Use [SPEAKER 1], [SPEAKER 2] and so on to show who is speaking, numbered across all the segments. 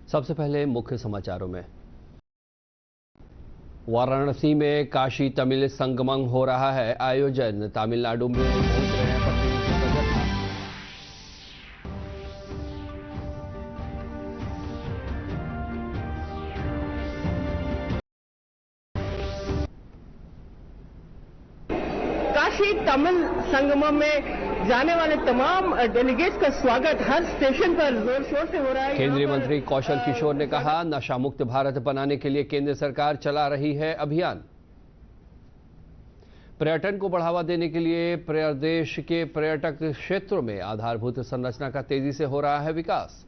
[SPEAKER 1] सबसे पहले मुख्य समाचारों में, वाराणसी में काशी तमिल संगमम हो रहा है आयोजन। तमिलनाडु में पहुंच रहे हैं प्रतिनिधि बजट।
[SPEAKER 2] काशी तमिल संगमम में जाने वाले तमाम डेलीगेट्स का स्वागत हर स्टेशन पर जोर शोर से हो रहा है।
[SPEAKER 1] केंद्रीय मंत्री कौशल किशोर ने कहा, नशा मुक्त भारत बनाने के लिए केंद्र सरकार चला रही है अभियान। पर्यटन को बढ़ावा देने के लिए प्रदेश के पर्यटक क्षेत्रों में आधारभूत संरचना का तेजी से हो रहा है विकास।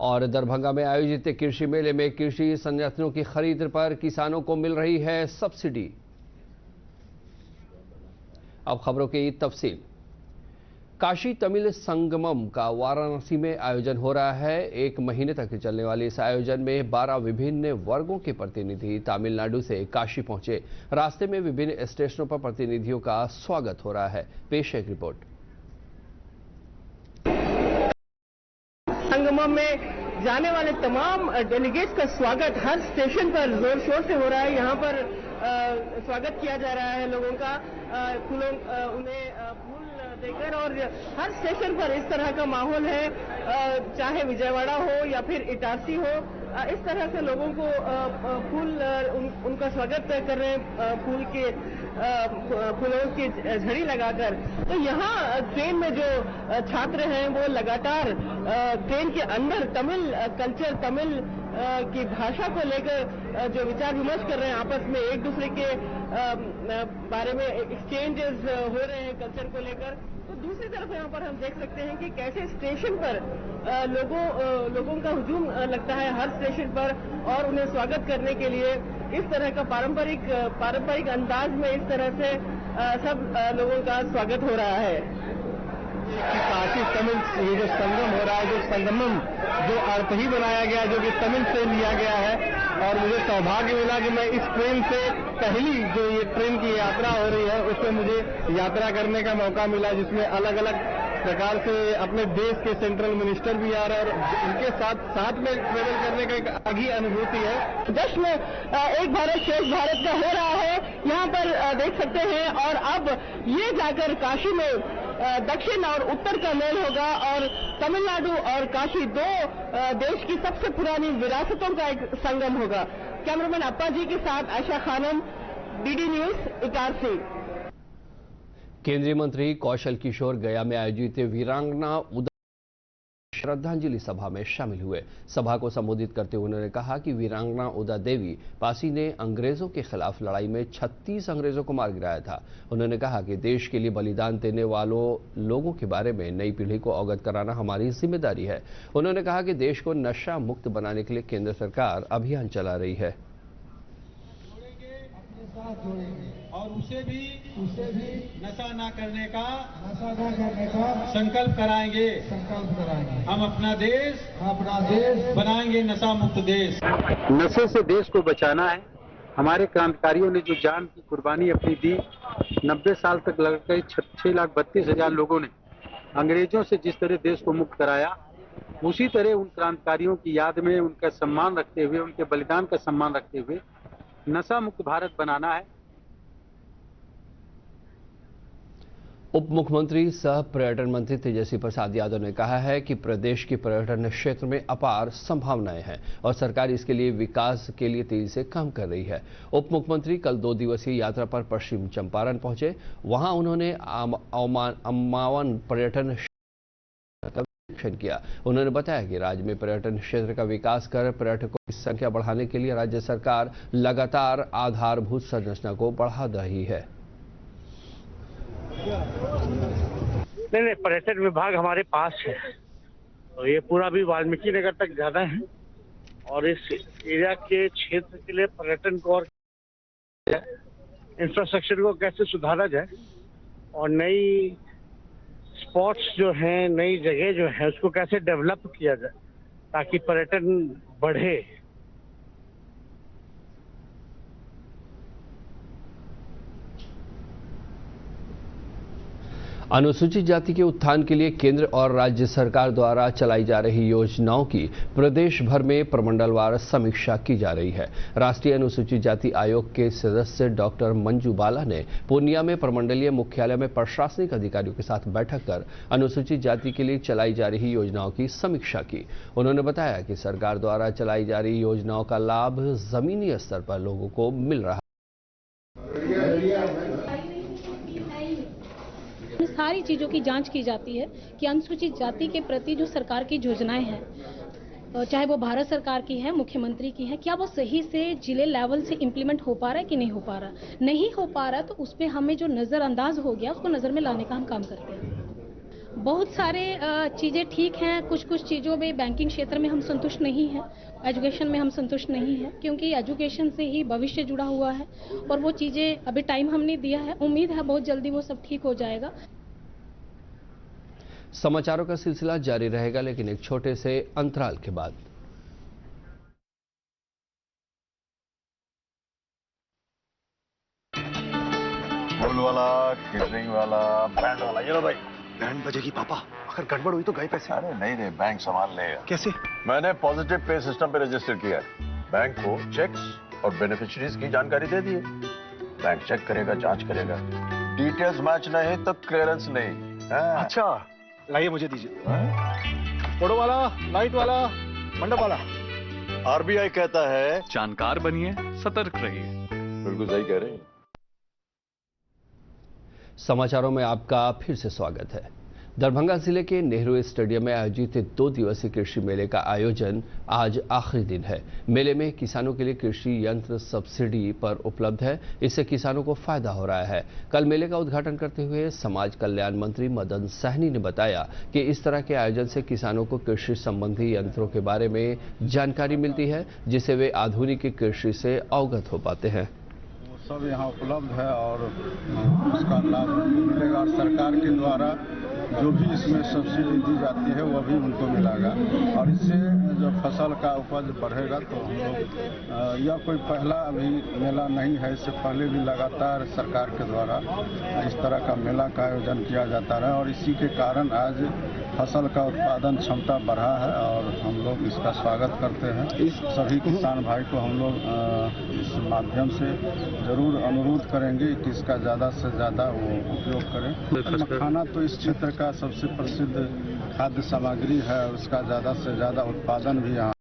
[SPEAKER 1] और दरभंगा में आयोजित कृषि मेले में कृषि संयंत्रों की खरीद पर किसानों को मिल रही है सब्सिडी। अब खबरों की तफसील। काशी तमिल संगमम का वाराणसी में आयोजन हो रहा है। 1 महीने तक चलने वाले इस आयोजन में 12 विभिन्न वर्गों के प्रतिनिधि तमिलनाडु से काशी पहुंचे। रास्ते में विभिन्न स्टेशनों पर प्रतिनिधियों का स्वागत हो रहा है। पेश है एक रिपोर्ट।
[SPEAKER 2] संगमम में जाने वाले तमाम डेलीगेट्स का स्वागत हर स्टेशन पर जोर शोर से हो रहा है। यहाँ पर स्वागत किया जा रहा है लोगों का, उन्हें फूल देकर, और हर स्टेशन पर इस तरह का माहौल है। चाहे विजयवाड़ा हो या फिर इटारसी हो, इस तरह से लोगों को फूल उनका स्वागत कर रहे हैं फूलों की झड़ी लगाकर। तो यहाँ ट्रेन में जो छात्र हैं वो लगातार ट्रेन के अंदर तमिल कल्चर, तमिल की भाषा को लेकर जो विचार विमर्श कर रहे हैं, आपस में एक दूसरे के बारे में एक्सचेंजेस हो रहे हैं कल्चर को लेकर। तो दूसरी तरफ यहाँ पर हम देख सकते हैं कि कैसे स्टेशन पर लोगों का हुजूम लगता है हर स्टेशन पर, और उन्हें स्वागत करने के लिए इस तरह का पारंपरिक अंदाज में इस तरह से सब लोगों का स्वागत हो रहा है।
[SPEAKER 3] काशी तमिल ये जो संगम हो रहा है, जो संगमम जो अर्थ ही बनाया गया, जो कि तमिल से लिया गया है, और मुझे सौभाग्य मिला कि मैं इस ट्रेन से पहली जो ये ट्रेन की यात्रा हो रही है उसमें मुझे यात्रा करने का मौका मिला, जिसमें अलग अलग प्रकार से अपने देश के सेंट्रल मिनिस्टर भी आ रहे हैं और उनके साथ में ट्रेवल करने का एक अलग ही अनुभूति है।
[SPEAKER 2] जश्न एक भारत श्रेष्ठ भारत का हो रहा है, यहाँ पर देख सकते हैं। और अब ये जाकर काशी में दक्षिण और उत्तर का मेल होगा, और तमिलनाडु और काशी 2 देश की सबसे पुरानी विरासतों का एक संगम होगा। कैमरामैन अप्पा जी के साथ आयशा खानम, डीडी न्यूज, इटारसी।
[SPEAKER 1] केंद्रीय मंत्री कौशल किशोर गया में आयोजित वीरांगना उदा श्रद्धांजलि सभा में शामिल हुए। सभा को संबोधित करते हुए उन्होंने कहा कि वीरांगना उदा देवी पासी ने अंग्रेजों के खिलाफ लड़ाई में 36 अंग्रेजों को मार गिराया था। उन्होंने कहा कि देश के लिए बलिदान देने वालों लोगों के बारे में नई पीढ़ी को अवगत कराना हमारी जिम्मेदारी है। उन्होंने कहा कि देश को नशा मुक्त बनाने के लिए केंद्र सरकार अभियान चला रही है।
[SPEAKER 4] और उसे भी नशा ना करने का संकल्प कराएंगे। हम अपना देश बनाएंगे नशा मुक्त देश।
[SPEAKER 5] नशे से देश को बचाना है। हमारे क्रांतिकारियों ने जो जान की कुर्बानी अपनी दी, 90 साल तक लगकर 6,32,000 लोगों ने अंग्रेजों से जिस तरह देश को मुक्त कराया, उसी तरह उन क्रांतिकारियों की याद में उनका सम्मान रखते हुए, उनके बलिदान का सम्मान रखते हुए नशा मुक्त भारत बनाना है।
[SPEAKER 1] उप मुख्यमंत्री सह पर्यटन मंत्री तेजस्वी प्रसाद यादव ने कहा है कि प्रदेश के पर्यटन क्षेत्र में अपार संभावनाएं हैं और सरकार इसके लिए विकास के लिए तेजी से काम कर रही है। उप मुख्यमंत्री कल 2 दिवसीय यात्रा पर पश्चिम चंपारण पहुंचे। वहां उन्होंने अम्मावन पर्यटन किया। उन्होंने बताया कि राज्य में पर्यटन क्षेत्र का विकास कर पर्यटकों की संख्या बढ़ाने के लिए राज्य सरकार लगातार आधारभूत संरचना को बढ़ा रही है।
[SPEAKER 6] नहीं, पर्यटन विभाग हमारे पास है, तो ये पूरा भी वाल्मीकि नगर तक जाना है, और इस एरिया के क्षेत्र के लिए पर्यटन को और इंफ्रास्ट्रक्चर को कैसे सुधारा जाए, और नई स्पॉट्स जो हैं, नई जगह जो है, उसको कैसे डेवलप किया जाए ताकि पर्यटन बढ़े।
[SPEAKER 1] अनुसूचित जाति के उत्थान के लिए केंद्र और राज्य सरकार द्वारा चलाई जा रही योजनाओं की प्रदेश भर में प्रमंडलवार समीक्षा की जा रही है। राष्ट्रीय अनुसूचित जाति आयोग के सदस्य डॉक्टर मंजू बाला ने पूर्णिया में प्रमंडलीय मुख्यालय में प्रशासनिक अधिकारियों के साथ बैठक कर अनुसूचित जाति के लिए चलाई जा रही योजनाओं की समीक्षा की। उन्होंने बताया कि सरकार द्वारा चलाई जा रही योजनाओं का लाभ जमीनी स्तर पर लोगों को मिल रहा है।
[SPEAKER 7] सारी चीज़ों की जांच की जाती है कि अनुसूचित जाति के प्रति जो सरकार की योजनाएं हैं, चाहे वो भारत सरकार की है, मुख्यमंत्री की है, क्या वो सही से जिले लेवल से इम्प्लीमेंट हो पा रहा है कि नहीं हो पा रहा। नहीं हो पा रहा तो उस पर हमें जो नज़रअंदाज हो गया उसको नज़र में लाने का हम काम करते हैं। बहुत सारे चीज़ें ठीक हैं, कुछ चीज़ों में बैंकिंग क्षेत्र में हम संतुष्ट नहीं हैं, एजुकेशन में हम संतुष्ट नहीं हैं, क्योंकि एजुकेशन से ही भविष्य जुड़ा हुआ है और वो चीज़ें अभी टाइम हमने दिया है। उम्मीद है बहुत जल्दी वो सब ठीक हो जाएगा।
[SPEAKER 1] समाचारों का सिलसिला जारी रहेगा, लेकिन एक छोटे से अंतराल के बाद।
[SPEAKER 8] फूल वाला, केटरिंग वाला, बैंड वाला, ये लो भाई।
[SPEAKER 9] बैंड बजेगी पापा, अगर गड़बड़ हुई तो गए पैसे।
[SPEAKER 8] अरे नहीं रे, बैंक संभाल लेगा।
[SPEAKER 9] कैसे?
[SPEAKER 8] मैंने पॉजिटिव पे सिस्टम पे रजिस्टर किया है। बैंक को चेक्स और बेनिफिशियरीज की जानकारी दे दी है। बैंक चेक करेगा, जांच करेगा, डिटेल्स मैच नहीं तो क्लियरेंस नहीं।
[SPEAKER 9] अच्छा, लाइए मुझे दीजिए। फोटो वाला, लाइट वाला, मंडप वाला।
[SPEAKER 8] आरबीआई कहता है
[SPEAKER 10] जानकार बनिए, सतर्क रहिए।
[SPEAKER 8] बिल्कुल सही कह रहे हैं।
[SPEAKER 1] समाचारों में आपका फिर से स्वागत है। दरभंगा जिले के नेहरू स्टेडियम में आयोजित 2 दिवसीय कृषि मेले का आयोजन आज आखिरी दिन है। मेले में किसानों के लिए कृषि यंत्र सब्सिडी पर उपलब्ध है, इससे किसानों को फायदा हो रहा है। कल मेले का उद्घाटन करते हुए समाज कल्याण मंत्री मदन सहनी ने बताया कि इस तरह के आयोजन से किसानों को कृषि संबंधी यंत्रों के बारे में जानकारी मिलती है, जिससे वे आधुनिक कृषि से अवगत हो पाते हैं।
[SPEAKER 3] सब यहाँ उपलब्ध है और उसका लाभ मिलेगा और सरकार के द्वारा जो भी इसमें सब्सिडी दी जाती है वो भी उनको मिलेगा और इससे जब फसल का उपज बढ़ेगा तो हम लोग यह कोई पहला अभी मेला नहीं है, इससे पहले भी लगातार सरकार के द्वारा इस तरह का मेला का आयोजन किया जाता रहा और इसी के कारण आज फसल का उत्पादन क्षमता बढ़ा है और हम लोग इसका स्वागत करते हैं। इस सभी किसान भाई को हम लोग इस माध्यम से जरूर अनुरोध करेंगे कि इसका ज़्यादा से ज़्यादा वो उपयोग करें। मखाना तो इस क्षेत्र का सबसे प्रसिद्ध खाद्य सामग्री है, उसका ज़्यादा से ज़्यादा उत्पादन भी यहाँ है।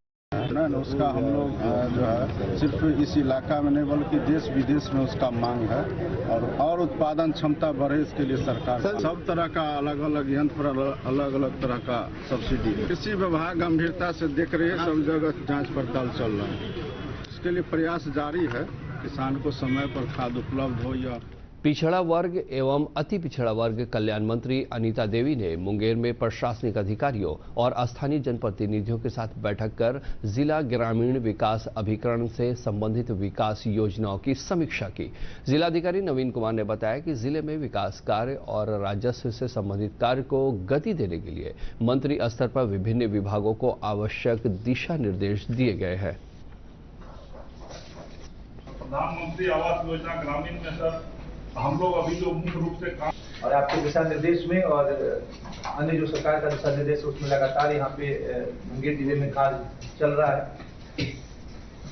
[SPEAKER 3] उसका हम लोग जो है सिर्फ इस इलाका में नहीं बल्कि देश विदेश में उसका मांग है और उत्पादन क्षमता बढ़े, इसके लिए सरकार सब तरह का अलग अलग यंत्र पर अलग अलग तरह का सब्सिडी है। कृषि विभाग गंभीरता से देख रही है, सब जगह जांच पड़ताल चल रहा है, इसके लिए प्रयास जारी है। किसान को समय पर खाद उपलब्ध हो या
[SPEAKER 1] पिछड़ा वर्ग एवं अति पिछड़ा वर्ग कल्याण मंत्री अनीता देवी ने मुंगेर में प्रशासनिक अधिकारियों और स्थानीय जनप्रतिनिधियों के साथ बैठक कर जिला ग्रामीण विकास अभिकरण से संबंधित विकास योजनाओं की समीक्षा की। जिलाधिकारी नवीन कुमार ने बताया कि जिले में विकास कार्य और राजस्व से संबंधित कार्य को गति देने के लिए मंत्री स्तर पर विभिन्न विभागों को आवश्यक दिशा निर्देश दिए गए हैं।
[SPEAKER 11] प्रधानमंत्री आवास योजना ग्रामीण में सर हम लोग अभी जो मुख्य रूप से काम
[SPEAKER 12] और आपके दिशा निर्देश में और अन्य जो सरकार का दिशा निर्देश उसमें लगातार यहाँ पे मुंगेर जिले में कार्य चल रहा है।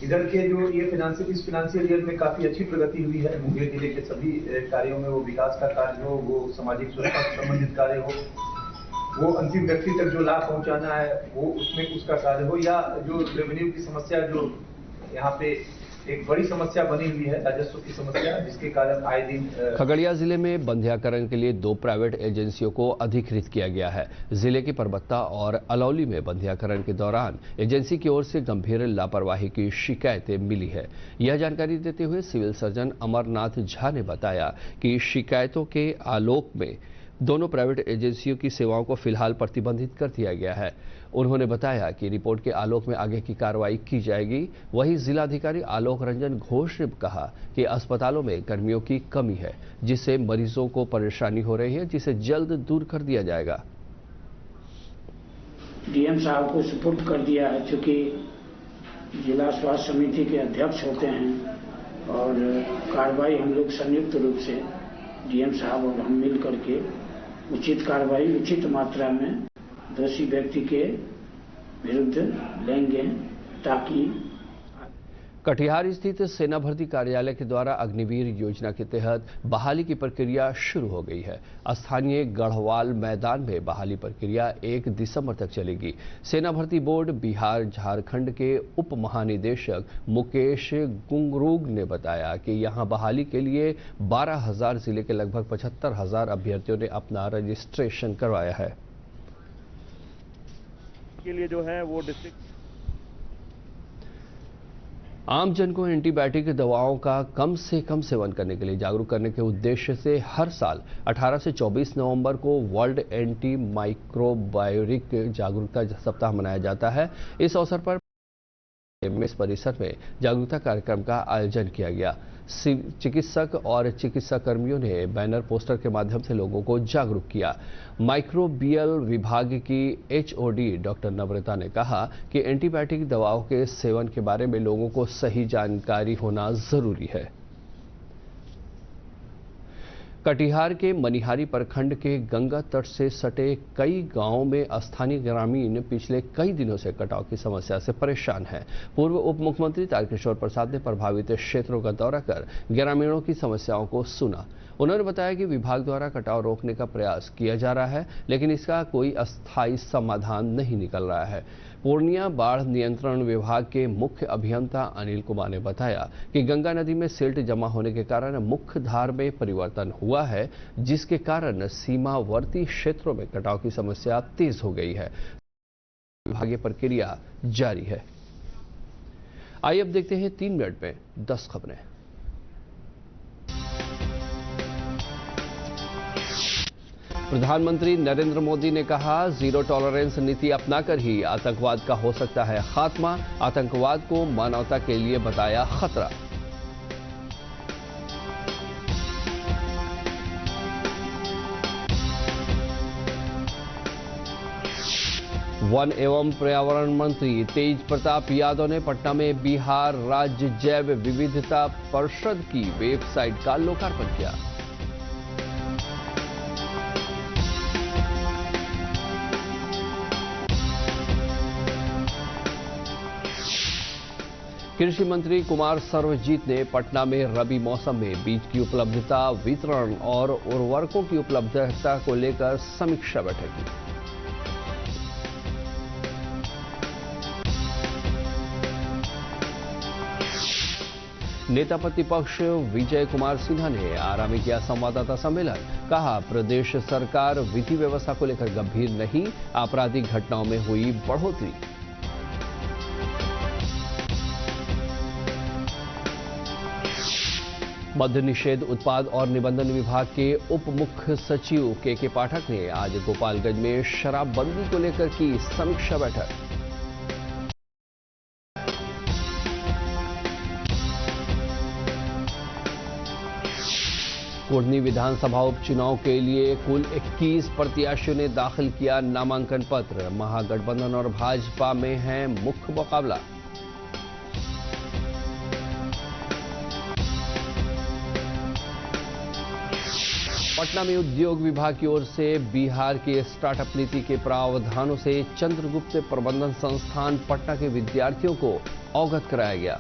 [SPEAKER 12] इधर के जो ये इस फिनेंशियल ईयर में काफी अच्छी प्रगति हुई है। मुंगेर जिले के सभी कार्यों में वो विकास का कार्य हो, वो सामाजिक सुरक्षा से संबंधित कार्य हो, वो अंतिम व्यक्ति तक जो लाभ पहुँचाना है वो उसमें उसका कार्य हो, या जो रेवेन्यू की समस्या जो यहाँ पे एक बड़ी समस्या बनी हुई है, राजस्व की समस्या, जिसके कारण आए दिन
[SPEAKER 1] खगड़िया जिले में बंध्याकरण के लिए 2 प्राइवेट एजेंसियों को अधिकृत किया गया है। जिले के परबत्ता और अलौली में बंध्याकरण के दौरान एजेंसी की ओर से गंभीर लापरवाही की शिकायतें मिली है। यह जानकारी देते हुए सिविल सर्जन अमरनाथ झा ने बताया कि शिकायतों के आलोक में दोनों प्राइवेट एजेंसियों की सेवाओं को फिलहाल प्रतिबंधित कर दिया गया है। उन्होंने बताया कि रिपोर्ट के आलोक में आगे की कार्रवाई की जाएगी। वहीं जिलाधिकारी आलोक रंजन घोष ने कहा कि अस्पतालों में कर्मियों की कमी है, जिससे मरीजों को परेशानी हो रही है, जिसे जल्द दूर कर दिया जाएगा।
[SPEAKER 13] डीएम साहब को सुपुर्द कर दिया है, चूंकि जिला स्वास्थ्य समिति के अध्यक्ष होते हैं और कार्रवाई हम लोग संयुक्त रूप से डीएम साहब और हम मिल करके उचित कार्रवाई उचित मात्रा में दोषी व्यक्ति के विरुद्ध लेंगे, ताकि
[SPEAKER 1] कटिहार स्थित सेना भर्ती कार्यालय के द्वारा अग्निवीर योजना के तहत बहाली की प्रक्रिया शुरू हो गई है। स्थानीय गढ़वाल मैदान में बहाली प्रक्रिया 1 दिसंबर तक चलेगी। सेना भर्ती बोर्ड बिहार झारखंड के उप महानिदेशक मुकेश गुंगरूग ने बताया कि यहां बहाली के लिए 12,000 जिले के लगभग 75,000 अभ्यर्थियों ने अपना रजिस्ट्रेशन करवाया है।
[SPEAKER 14] के लिए जो है वो डिस्ट्रिक्ट
[SPEAKER 1] आमजन को एंटीबायोटिक दवाओं का कम से कम सेवन करने के लिए जागरूक करने के उद्देश्य से हर साल 18 से 24 नवंबर को वर्ल्ड एंटी माइक्रोबायोटिक जागरूकता सप्ताह मनाया जाता है। इस अवसर पर एमएस परिसर में जागरूकता कार्यक्रम का आयोजन किया गया। चिकित्सक और चिकित्सा कर्मियों ने बैनर पोस्टर के माध्यम से लोगों को जागरूक किया। माइक्रोबियल विभाग की एचओडी डॉक्टर नम्रता ने कहा कि एंटीबायोटिक दवाओं के सेवन के बारे में लोगों को सही जानकारी होना जरूरी है। कटिहार के मनिहारी प्रखंड के गंगा तट से सटे कई गांवों में स्थानीय ग्रामीण पिछले कई दिनों से कटाव की समस्या से परेशान हैं। पूर्व उप मुख्यमंत्री तारकिशोर प्रसाद ने प्रभावित क्षेत्रों का दौरा कर ग्रामीणों की समस्याओं को सुना। उन्होंने बताया कि विभाग द्वारा कटाव रोकने का प्रयास किया जा रहा है, लेकिन इसका कोई अस्थायी समाधान नहीं निकल रहा है। पूर्णिया बाढ़ नियंत्रण विभाग के मुख्य अभियंता अनिल कुमार ने बताया कि गंगा नदी में सिल्ट जमा होने के कारण मुख्य धार में परिवर्तन हुआ है, जिसके कारण सीमावर्ती क्षेत्रों में कटाव की समस्या तेज हो गई है। विभागीय प्रक्रिया जारी है। आइए अब देखते हैं 3 मिनट में 10 खबरें। प्रधानमंत्री नरेंद्र मोदी ने कहा, जीरो टॉलरेंस नीति अपनाकर ही आतंकवाद का हो सकता है खात्मा। आतंकवाद को मानवता के लिए बताया खतरा। वन एवं पर्यावरण मंत्री तेज प्रताप यादव ने पटना में बिहार राज्य जैव विविधता परिषद की वेबसाइट का लोकार्पण किया। कृषि मंत्री कुमार सर्वजीत ने पटना में रबी मौसम में बीज की उपलब्धता, वितरण और उर्वरकों की उपलब्धता को लेकर समीक्षा बैठक की। नेता प्रतिपक्ष विजय कुमार सिन्हा ने आरा में किया संवाददाता सम्मेलन। कहा, प्रदेश सरकार विधि व्यवस्था को लेकर गंभीर नहीं, आपराधिक घटनाओं में हुई बढ़ोतरी। मद्य निषेध उत्पाद और निबंधन विभाग के उप मुख्य सचिव के पाठक ने आज गोपालगंज में शराबबंदी को लेकर की समीक्षा बैठक। कुर्नी विधानसभा उपचुनाव के लिए कुल 21 प्रत्याशियों ने दाखिल किया नामांकन पत्र। महागठबंधन और भाजपा में है मुख्य मुकाबला। पटना में उद्योग विभाग की ओर से बिहार की स्टार्टअप नीति के प्रावधानों से चंद्रगुप्त प्रबंधन संस्थान पटना के विद्यार्थियों को अवगत कराया गया।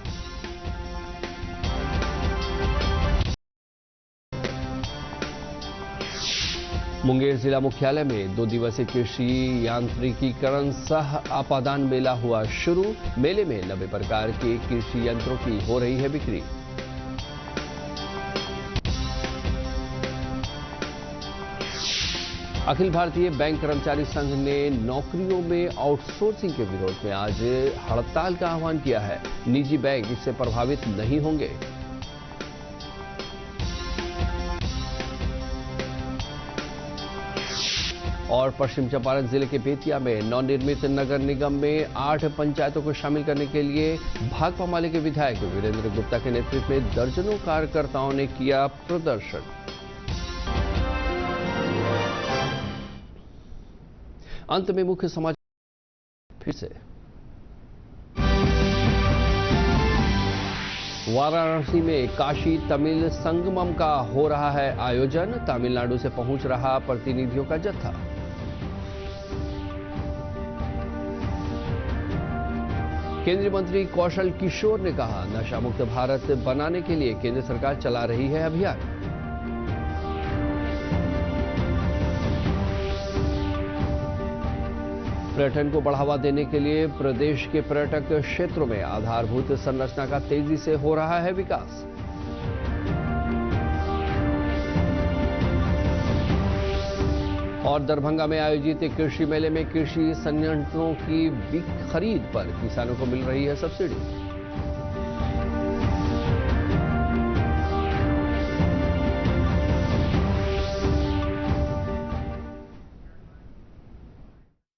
[SPEAKER 1] मुंगेर जिला मुख्यालय में 2 दिवसीय कृषि यांत्रिकीकरण सह आपादान मेला हुआ शुरू। मेले में 90 प्रकार के कृषि यंत्रों की हो रही है बिक्री। अखिल भारतीय बैंक कर्मचारी संघ ने नौकरियों में आउटसोर्सिंग के विरोध में आज हड़ताल का आह्वान किया है। निजी बैंक इससे प्रभावित नहीं होंगे। और पश्चिम चंपारण जिले के बेतिया में नवनिर्मित नगर निगम में 8 पंचायतों को शामिल करने के लिए भाकपा माले के विधायक वीरेंद्र गुप्ता के नेतृत्व में दर्जनों कार्यकर्ताओं ने किया प्रदर्शन। अंत में मुख्य समाचार फिर से। वाराणसी में काशी तमिल संगमम का हो रहा है आयोजन। तमिलनाडु से पहुंच रहा प्रतिनिधियों का जत्था। केंद्रीय मंत्री कौशल किशोर ने कहा, नशा मुक्त भारत बनाने के लिए केंद्र सरकार चला रही है अभियान। पर्यटन को बढ़ावा देने के लिए प्रदेश के पर्यटक क्षेत्रों में आधारभूत संरचना का तेजी से हो रहा है विकास। और दरभंगा में आयोजित कृषि मेले में कृषि संयंत्रों की खरीद पर किसानों को मिल रही है सब्सिडी।